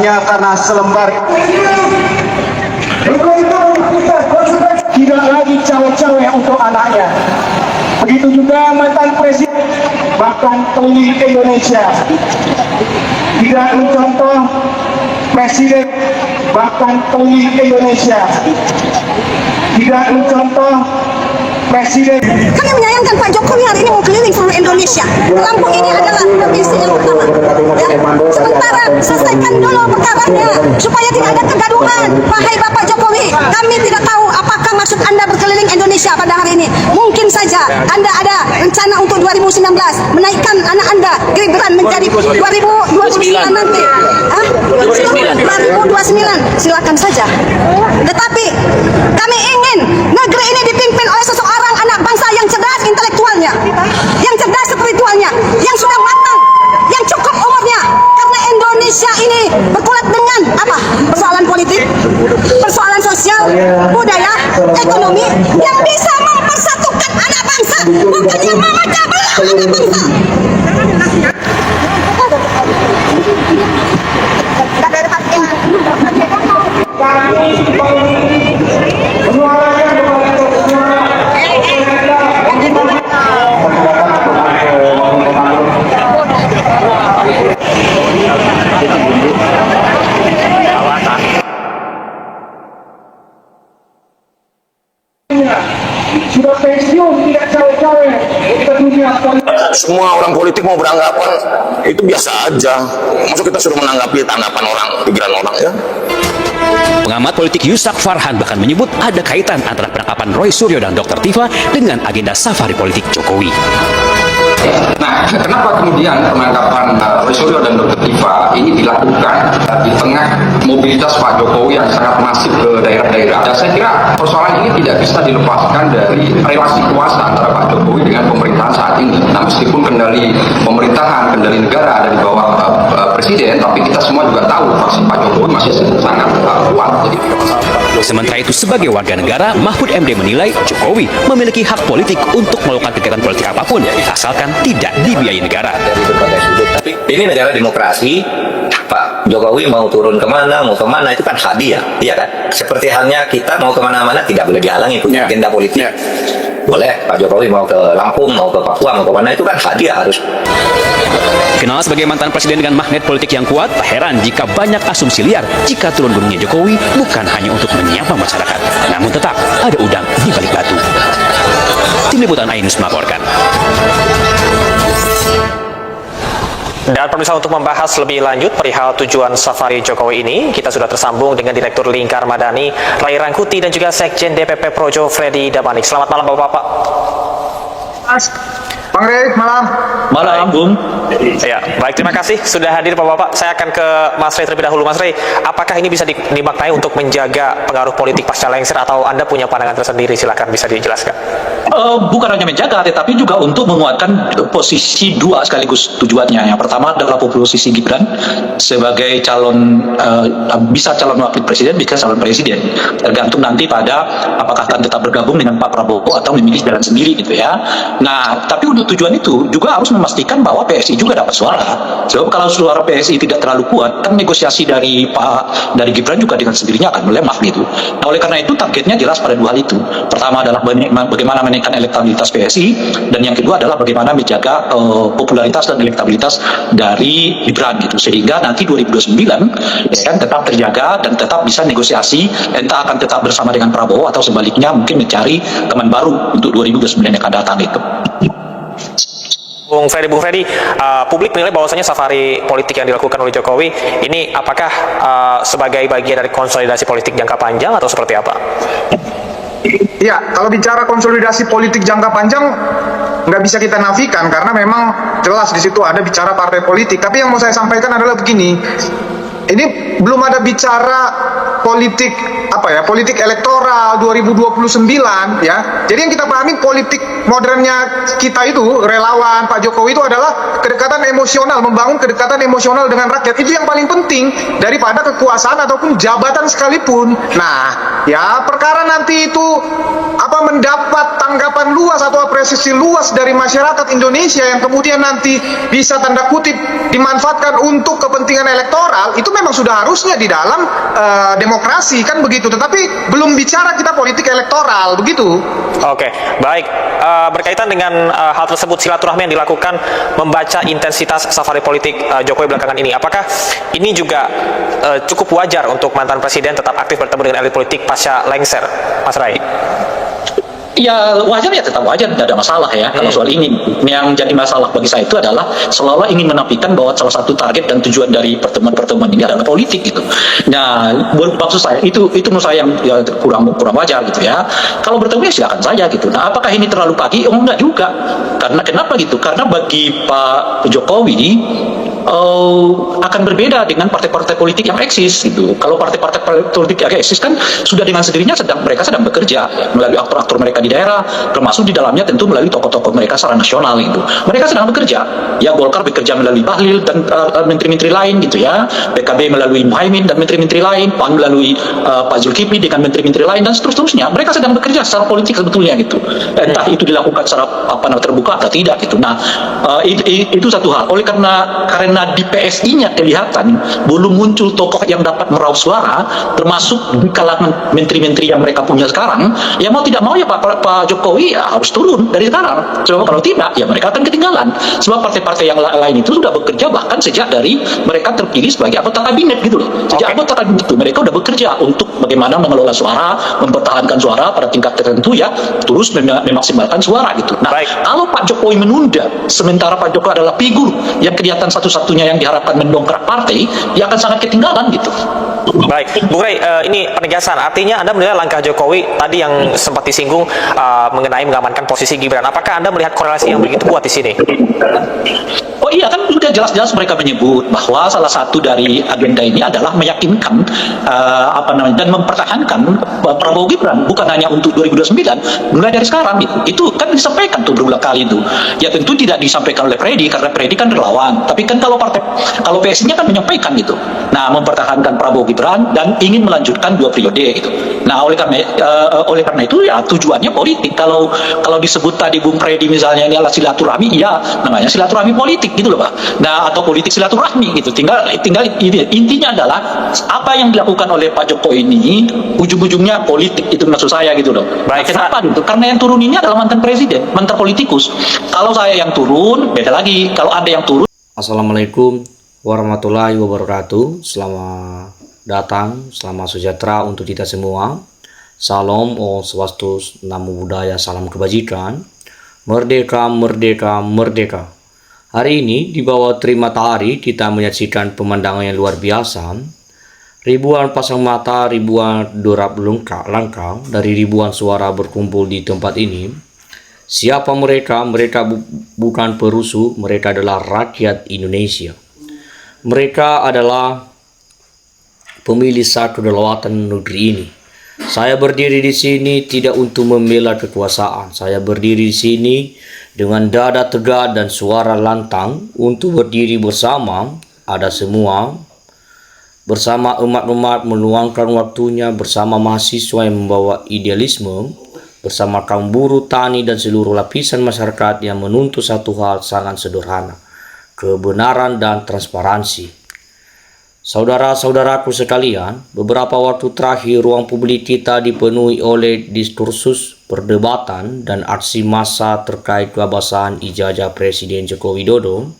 hanya karena selembar. Tidak lagi cawe-cawe untuk anaknya. Begitu juga mantan presiden bahkan keliling Indonesia. Tidak mencontoh presiden bahkan keliling Indonesia. Tidak mencontoh presiden. Kami menyayangkan Pak Jokowi hari ini mau keliling seluruh Indonesia. Lampung ini adalah provinsi yang pertama. Ya. Sementara selesaikan dulu perkaranya supaya tidak ada kegaduhan. Wahai Bapak Jokowi, kami tidak tahu apakah maksud Anda berkeliling Indonesia pada hari ini. Mungkin saja Anda ada rencana untuk 2019 menaikkan anak Anda Gibran menjadi 2029 nanti. 2029 silakan saja. Tetapi kami ingin negeri ini dipimpin oleh seseorang anak bangsa yang cerdas intelektualnya, yang cerdas spiritualnya, yang sudah matang, yang cukup umurnya. Karena Indonesia ini berkulat dengan apa? Persoalan politik, persoalan sosial, budaya, ekonomi yang bisa mempersatukan anak bangsa, bukan yang memecah belah anak bangsa. Sudah pensiun, tidak cawe-cawe. Semua orang politik mau beranggapan itu biasa aja. Masuk kita suruh menanggapi tanggapan orang, pikiran orang ya. Pengamat politik Yusak Farhan bahkan menyebut ada kaitan antara penangkapan Roy Suryo dan Dr. Tifa dengan agenda safari politik Jokowi. Nah, kenapa kemudian penangkapan Roy Suryo dan Dr. Tifa ini dilakukan di tengah mobilitas Pak Jokowi yang sangat masif ke daerah-daerah? Dan saya kira persoalan ini tidak bisa dilepaskan dari relasi kuasa antara Pak Jokowi dengan pemerintahan saat ini. Nah, meskipun kendali pemerintahan, kendali negara ada di bawah presiden, tapi kita semua juga tahu fraksi Pak Jokowi masih sangat kuat. Jadi Sementara itu, sebagai warga negara, Mahfud MD menilai Jokowi memiliki hak politik untuk melakukan kegiatan politik apapun, asalkan tidak dibiayai negara. Ini negara demokrasi, Pak Jokowi mau turun kemana, mau kemana, itu kan hak dia, iya kan? Seperti halnya kita mau kemana-mana tidak boleh dihalangi punya agenda politik. Boleh, Pak Jokowi mau ke Lampung, mau ke Papua, mau ke mana, itu kan hak dia harus. Kenal sebagai mantan presiden dengan magnet politik yang kuat, tak heran jika banyak asumsi liar jika turun gunungnya Jokowi bukan hanya untuk menyapa masyarakat, namun tetap ada udang di balik batu. Tim Liputan Ainus melaporkan. Dan pemirsa, untuk membahas lebih lanjut perihal tujuan safari Jokowi ini, kita sudah tersambung dengan Direktur Lingkar Madani, Ray Rangkuti, dan juga Sekjen DPP Projo, Freddy Damanik. Selamat malam, Bapak-Bapak. Bang Rey, malam. Malam, Bung. Ya, baik, terima kasih sudah hadir Bapak-Bapak. Saya akan ke Mas Rey terlebih dahulu. Mas Rey, apakah ini bisa dimaknai untuk menjaga pengaruh politik pasca lengser atau Anda punya pandangan tersendiri? Silakan, bisa dijelaskan. Bukan hanya menjaga, tetapi juga untuk menguatkan posisi dua sekaligus tujuannya. Yang pertama adalah posisi Gibran sebagai calon, bisa calon wakil presiden, bisa calon presiden. Tergantung nanti pada apakah akan tetap bergabung dengan Pak Prabowo atau memilih jalan sendiri gitu ya. Nah, tapi untuk tujuan itu juga harus memastikan bahwa PSI juga dapat suara. Sebab kalau suara PSI tidak terlalu kuat, kan negosiasi dari Gibran juga dengan sendirinya akan melemah gitu. Nah, oleh karena itu targetnya jelas pada dua hal itu. Pertama adalah bagaimana menaikkan elektabilitas PSI, dan yang kedua adalah bagaimana menjaga popularitas dan elektabilitas dari Gibran gitu, sehingga nanti 2029 ya kan tetap terjaga dan tetap bisa negosiasi, entah akan tetap bersama dengan Prabowo atau sebaliknya mungkin mencari teman baru untuk 2029 yang akan datang itu. Bung Freddy, publik menilai bahwasanya safari politik yang dilakukan oleh Jokowi ini apakah sebagai bagian dari konsolidasi politik jangka panjang atau seperti apa? Ya, kalau bicara konsolidasi politik jangka panjang nggak bisa kita nafikan karena memang jelas di situ ada bicara partai politik. Tapi yang mau saya sampaikan adalah begini, ini belum ada bicara politik politik elektoral 2029 ya. Jadi yang kita pahami politik modernnya kita itu relawan Pak Jokowi itu adalah kedekatan emosional, membangun kedekatan emosional dengan rakyat. Itu yang paling penting daripada kekuasaan ataupun jabatan sekalipun. Nah, ya perkara nanti itu mendapat tanggapan luas atau apresiasi luas dari masyarakat Indonesia yang kemudian nanti bisa tanda kutip dimanfaatkan untuk kepentingan elektoral, itu memang sudah harusnya di dalam demokrasi kan begitu. Tetapi belum bicara kita politik elektoral begitu. Oke, baik. Berkaitan dengan hal tersebut, silaturahmi yang dilakukan membaca intensitas safari politik Jokowi belakangan ini, apakah ini juga cukup wajar untuk mantan presiden tetap aktif bertemu dengan elit politik pasca lengser, Mas Rai? Ya wajar, ya tetap wajar, tidak ada masalah ya. Kalau soal ini, yang jadi masalah bagi saya itu adalah seolah-olah ingin menafikan bahwa salah satu target dan tujuan dari pertemuan-pertemuan ini adalah politik gitu. Nah, maksud saya itu menurut saya yang ya, kurang wajar gitu ya. Kalau bertemu ya silakan saja gitu. Nah, apakah ini terlalu pagi? Oh enggak juga. Karena kenapa gitu? Karena bagi Pak Jokowi akan berbeda dengan partai-partai politik yang eksis gitu. Kalau partai-partai politik yang eksis kan sudah dengan sendirinya mereka sedang bekerja ya, melalui aktor-aktor mereka di daerah, termasuk di dalamnya tentu melalui tokoh-tokoh mereka secara nasional gitu. Mereka sedang bekerja. Ya Golkar bekerja melalui Bahlil dan menteri-menteri lain gitu ya. PKB melalui Muhaimin dan menteri-menteri lain, PAN melalui Pak Zulkifli dengan menteri-menteri lain dan seterusnya. Mereka sedang bekerja secara politik sebetulnya gitu. Entah itu dilakukan secara terbuka atau tidak gitu. Nah, itu satu hal. Oleh karena di PSI-nya kelihatan belum muncul tokoh yang dapat meraup suara, termasuk di kalangan menteri-menteri yang mereka punya sekarang, ya mau tidak mau ya Pak Jokowi ya harus turun dari sekarang. Sebab kalau tidak, ya mereka akan ketinggalan. Sebab partai-partai yang lain itu sudah bekerja bahkan sejak dari mereka terpilih sebagai anggota kabinet gitu loh. Sejak anggota kabinet itu mereka sudah bekerja untuk bagaimana mengelola suara, mempertahankan suara pada tingkat tertentu ya, terus memaksimalkan suara gitu. Nah, kalau Pak Jokowi menunda, sementara Pak Jokowi adalah figur yang kelihatan satu-satunya yang diharapkan mendongkrak partai, dia akan sangat ketinggalan gitu. Baik, Bung Rey, ini penegasan. Artinya Anda melihat langkah Jokowi tadi yang sempat disinggung mengenai mengamankan posisi Gibran. Apakah Anda melihat korelasi yang begitu kuat di sini? Oh iya, kan sudah jelas-jelas mereka menyebut bahwa salah satu dari agenda ini adalah meyakinkan dan mempertahankan Prabowo Gibran bukan hanya untuk 2029, mulai dari sekarang gitu. Itu kan disampaikan tuh berulang kali itu. Ya tentu tidak disampaikan oleh Freddy karena Freddy kan relawan. Tapi kan kalau PSI-nya kan menyampaikan gitu. Nah, mempertahankan Prabowo Gibran dan ingin melanjutkan 2 periode gitu. Nah, oleh karena itu ya tujuannya politik. Kalau disebut tadi Bung Freddy misalnya ini adalah silaturahmi, ya namanya silaturahmi politik gitu loh Pak. Nah, atau politik silaturahmi gitu. Tinggal intinya adalah apa yang dilakukan oleh Pak Jokowi ini ujung-ujungnya politik, itu maksud saya gitu loh. Baik, kenapa gitu? Karena yang turun ini adalah mantan presiden, mantan politikus. Kalau saya yang turun beda lagi. Kalau Anda yang turun. Assalamualaikum warahmatullahi wabarakatuh. Selamat datang, selamat sejahtera untuk kita semua. Salam, Om Swastiastu, Namo Buddhaya, salam kebajikan. Merdeka, merdeka, merdeka. Hari ini di bawah terik matahari kita menyaksikan pemandangan yang luar biasa. Ribuan pasang mata, ribuan derap langkah dari ribuan suara berkumpul di tempat ini. Siapa mereka? Mereka bukan perusuh, mereka adalah rakyat Indonesia. Mereka adalah pemilih sah kedaulatan negeri ini. Saya berdiri di sini tidak untuk membela kekuasaan. Saya berdiri di sini dengan dada tegak dan suara lantang untuk berdiri bersama semua, bersama umat-umat meluangkan waktunya, bersama mahasiswa yang membawa idealisme, bersama kaum buruh, tani, dan seluruh lapisan masyarakat yang menuntut satu hal sangat sederhana: kebenaran dan transparansi. Saudara-saudaraku sekalian, beberapa waktu terakhir ruang publik kita dipenuhi oleh diskursus, perdebatan, dan aksi massa terkait keabsahan ijazah Presiden Joko Widodo.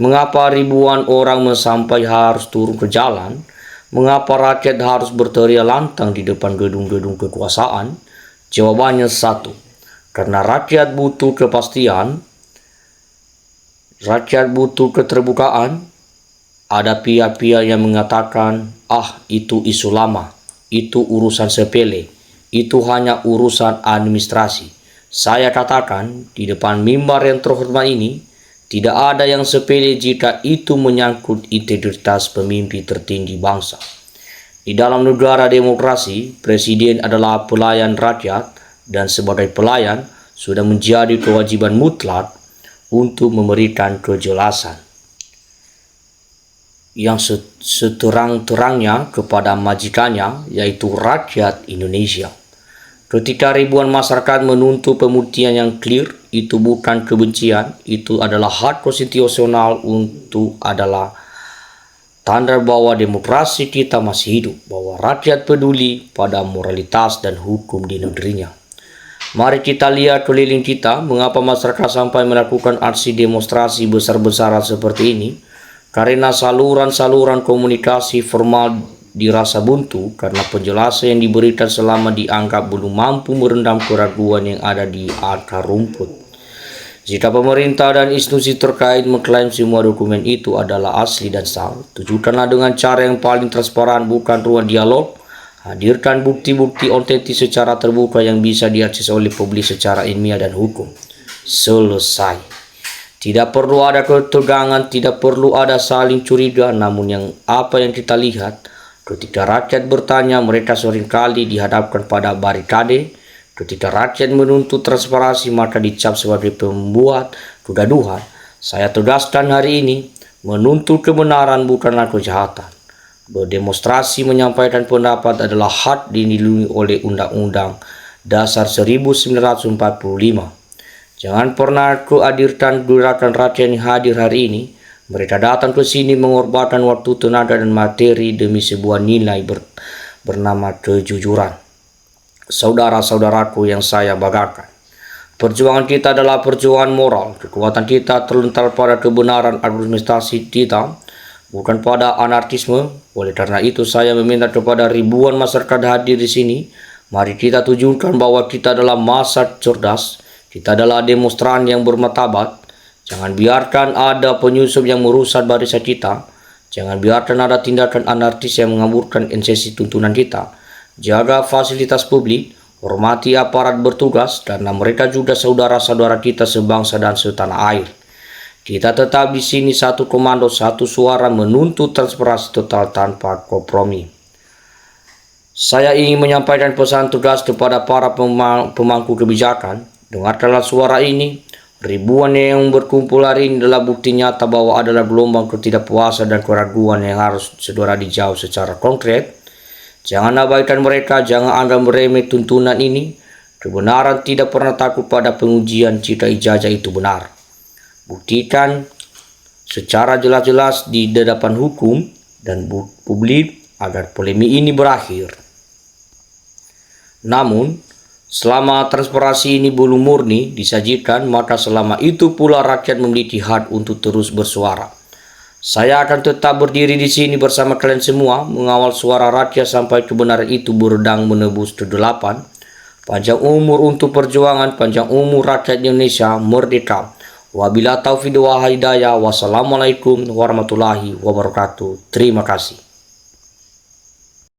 Mengapa ribuan orang sampai harus turun ke jalan? Mengapa rakyat harus berteriak lantang di depan gedung-gedung kekuasaan? Jawabannya satu, karena rakyat butuh kepastian, rakyat butuh keterbukaan. Ada pihak-pihak yang mengatakan, itu isu lama, itu urusan sepele, itu hanya urusan administrasi. Saya katakan di depan mimbar yang terhormat ini, tidak ada yang sepele jika itu menyangkut integritas pemimpin tertinggi bangsa. Di dalam negara demokrasi, presiden adalah pelayan rakyat, dan sebagai pelayan sudah menjadi kewajiban mutlak untuk memberikan kejelasan yang seterang-terangnya kepada majikannya, yaitu rakyat Indonesia. Ketika ribuan masyarakat menuntut pembuktian yang clear, itu bukan kebencian, itu adalah hak konstitusional Tanda bahwa demokrasi kita masih hidup, bahwa rakyat peduli pada moralitas dan hukum di negerinya. Mari kita lihat keliling kita, mengapa masyarakat sampai melakukan aksi demonstrasi besar-besaran seperti ini. Karena saluran-saluran komunikasi formal dirasa buntu karena penjelasan yang diberikan selama dianggap belum mampu meredam keraguan yang ada di akar rumput. Jika pemerintah dan institusi terkait mengklaim semua dokumen itu adalah asli dan sah, tunjukkanlah dengan cara yang paling transparan, bukan ruang dialog. Hadirkan bukti-bukti otentik secara terbuka yang bisa diakses oleh publik secara ilmiah dan hukum. Selesai. Tidak perlu ada ketegangan, tidak perlu ada saling curiga, namun apa yang kita lihat, ketika rakyat bertanya, mereka seringkali dihadapkan pada barikade. Ketika rakyat menuntut transparansi, maka dicap sebagai pembuat kegaduhan. Saya tegaskan hari ini, menuntut kebenaran bukanlah kejahatan. Berdemonstrasi menyampaikan pendapat adalah hak dilindungi oleh Undang-Undang Dasar 1945. Jangan pernah kehadirkan gerakan rakyat yang hadir hari ini. Mereka datang ke sini mengorbankan waktu, tenaga, dan materi demi sebuah nilai bernama kejujuran. Saudara-saudaraku yang saya banggakan, perjuangan kita adalah perjuangan moral. Kekuatan kita terlentar pada kebenaran argumentasi kita, bukan pada anarkisme. Oleh karena itu, saya meminta kepada ribuan masyarakat hadir di sini, mari kita tunjukkan bahwa kita adalah massa cerdas, kita adalah demonstran yang bermartabat. Jangan biarkan ada penyusup yang merusak barisan kita. Jangan biarkan ada tindakan anarkis yang mengaburkan esensi tuntunan kita. Jaga fasilitas publik, hormati aparat bertugas, karena mereka juga saudara-saudara kita sebangsa dan setanah air. Kita tetap di sini satu komando, satu suara menuntut transparansi total tanpa kompromi. Saya ingin menyampaikan pesan tugas kepada para pemangku kebijakan. Dengarkanlah suara ini. Ribuan yang berkumpul hari ini adalah bukti nyata bahwa adalah gelombang ketidakpuasan dan keraguan yang harus segera dijawab secara konkret. Jangan abaikan mereka, jangan anggap remeh tuntunan ini. Kebenaran tidak pernah takut pada pengujian jika ijazah itu benar. Buktikan secara jelas-jelas di hadapan hukum dan publik agar polemik ini berakhir. Namun, selama transparansi ini belum murni disajikan, maka selama itu pula rakyat memiliki hak untuk terus bersuara. Saya akan tetap berdiri di sini bersama kalian semua, mengawal suara rakyat sampai kebenaran itu beredang menebus kegelapan. Panjang umur untuk perjuangan, panjang umur rakyat Indonesia merdeka. Wabillahi taufiq wal hidayah. Wassalamualaikum warahmatullahi wabarakatuh. Terima kasih.